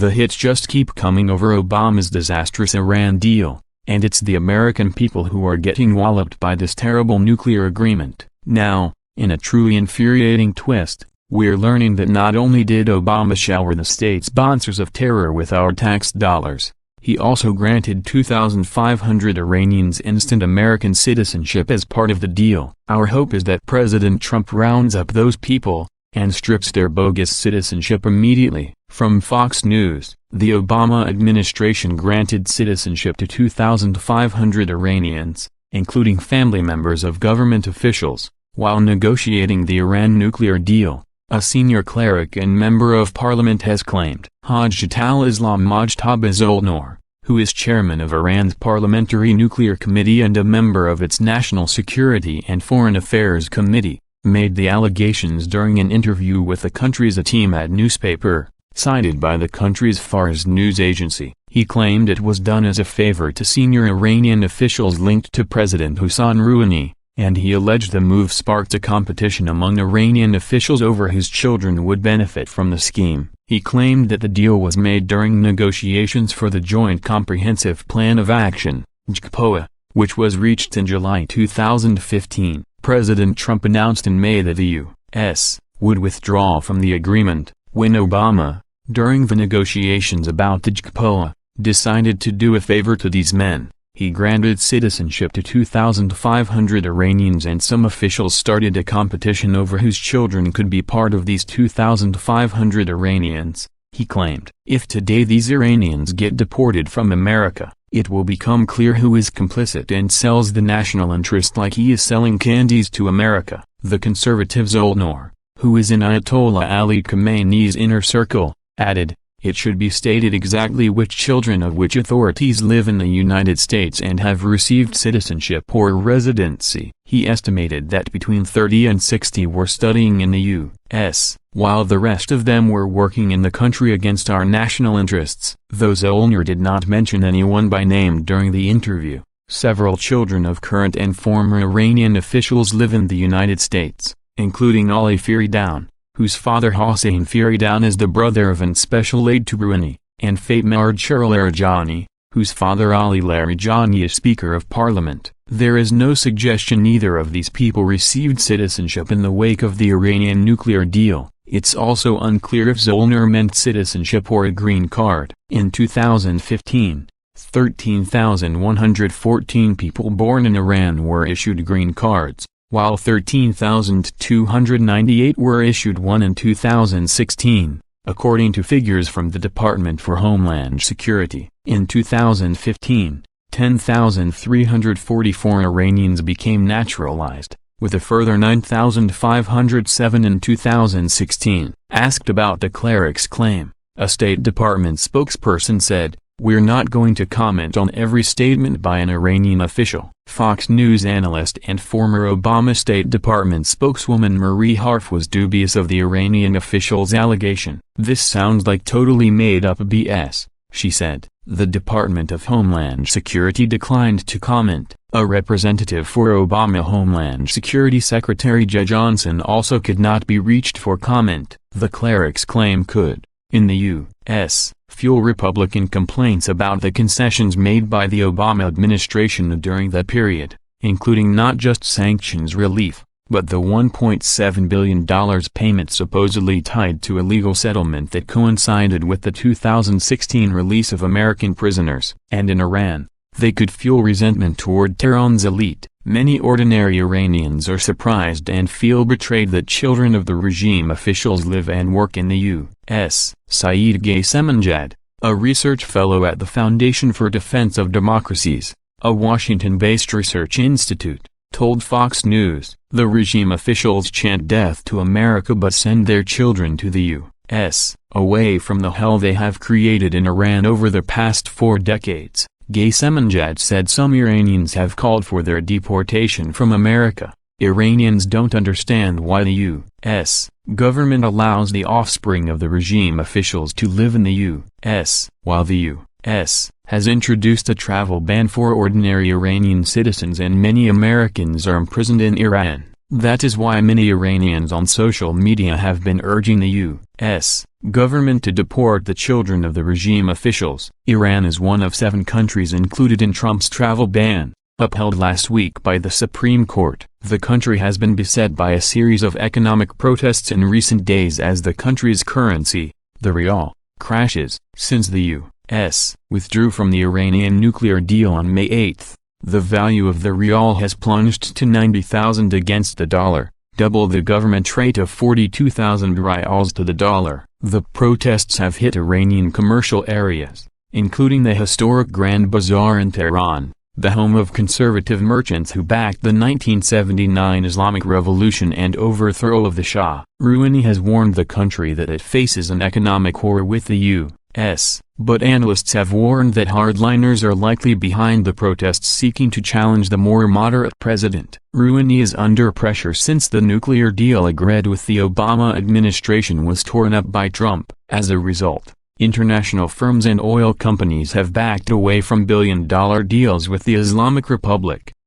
The hits just keep coming over Obama's disastrous Iran deal, and it's the American people who are getting walloped by this terrible nuclear agreement. Now, in a truly infuriating twist, we're learning that not only did Obama shower the state sponsors of terror with our tax dollars, he also granted 2,500 Iranians instant American citizenship as part of the deal. Our hope is that President Trump rounds up those people and strips their bogus citizenship immediately. From Fox News, the Obama administration granted citizenship to 2,500 Iranians, including family members of government officials, while negotiating the Iran nuclear deal, a senior cleric and member of parliament has claimed. Hajjat al-Islam Mojtaba Zolnor, who is chairman of Iran's Parliamentary Nuclear Committee and a member of its National Security and Foreign Affairs Committee, made the allegations during an interview with the country's Atemat newspaper, cited by the country's Fars news agency. He claimed it was done as a favor to senior Iranian officials linked to President Hassan Rouhani, and he alleged the move sparked a competition among Iranian officials over whose children would benefit from the scheme. He claimed that the deal was made during negotiations for the Joint Comprehensive Plan of Action, JCPOA, which was reached in July 2015. President Trump announced in May that the U.S. would withdraw from the agreement, when Obama, during the negotiations about the JCPOA, decided to do a favor to these men. He granted citizenship to 2,500 Iranians, and some officials started a competition over whose children could be part of these 2,500 Iranians, he claimed. If today these Iranians get deported from America, it will become clear who is complicit and sells the national interest like he is selling candies to America. The conservative Zolnor, who is in Ayatollah Ali Khamenei's inner circle, added, "It should be stated exactly which children of which authorities live in the United States and have received citizenship or residency." He estimated that between 30 and 60 were studying in the U.S., while the rest of them were working in the country against our national interests. Though Zolnor did not mention anyone by name during the interview, several children of current and former Iranian officials live in the United States, including Ali Faridoun, whose father Hossein Faridoun is the brother of and special aide to Rouhani, and Fatma Ardshir Larijani, whose father Ali Larijani is Speaker of Parliament. There is no suggestion either of these people received citizenship in the wake of the Iranian nuclear deal. It's also unclear if Zolnor meant citizenship or a green card. In 2015, 13,114 people born in Iran were issued green cards, while 13,298 were issued one in 2016, according to figures from the Department for Homeland Security. In 2015, 10,344 Iranians became naturalized, with a further 9,507 in 2016. Asked about the cleric's claim, a State Department spokesperson said, "We're not going to comment on every statement by an Iranian official." Fox News analyst and former Obama State Department spokeswoman Marie Harf was dubious of the Iranian official's allegation. "This sounds like totally made-up BS," she said. The Department of Homeland Security declined to comment. A representative for Obama Homeland Security Secretary Jeh Johnson also could not be reached for comment. The cleric's claim could, in the U.S., fuel Republican complaints about the concessions made by the Obama administration during that period, including not just sanctions relief, but the $1.7 billion payment supposedly tied to a legal settlement that coincided with the 2016 release of American prisoners. And in Iran, they could fuel resentment toward Tehran's elite. Many ordinary Iranians are surprised and feel betrayed that children of the regime officials live and work in the U.S. Saeed Ghasseminjad, a research fellow at the Foundation for Defense of Democracies, a Washington-based research institute, told Fox News, "The regime officials chant death to America but send their children to the U.S., away from the hell they have created in Iran over the past 4 decades. Ghasseminjad said some Iranians have called for their deportation from America. Iranians don't understand why the U.S. government allows the offspring of the regime officials to live in the U.S., while the U.S. has introduced a travel ban for ordinary Iranian citizens and many Americans are imprisoned in Iran." That is why many Iranians on social media have been urging the U.S. government to deport the children of the regime officials. Iran is one of 7 countries included in Trump's travel ban, upheld last week by the Supreme Court. The country has been beset by a series of economic protests in recent days as the country's currency, the rial, crashes. Since the U.S. withdrew from the Iranian nuclear deal on May 8, the value of the rial has plunged to 90,000 against the dollar, double the government rate of 42,000 rials to the dollar. The protests have hit Iranian commercial areas, including the historic Grand Bazaar in Tehran, the home of conservative merchants who backed the 1979 Islamic Revolution and overthrow of the Shah. Rouhani has warned the country that it faces an economic war with the U.S., but analysts have warned that hardliners are likely behind the protests seeking to challenge the more moderate president. Rouhani is under pressure since the nuclear deal agreed with the Obama administration was torn up by Trump. As a result, international firms and oil companies have backed away from billion-dollar deals with the Islamic Republic.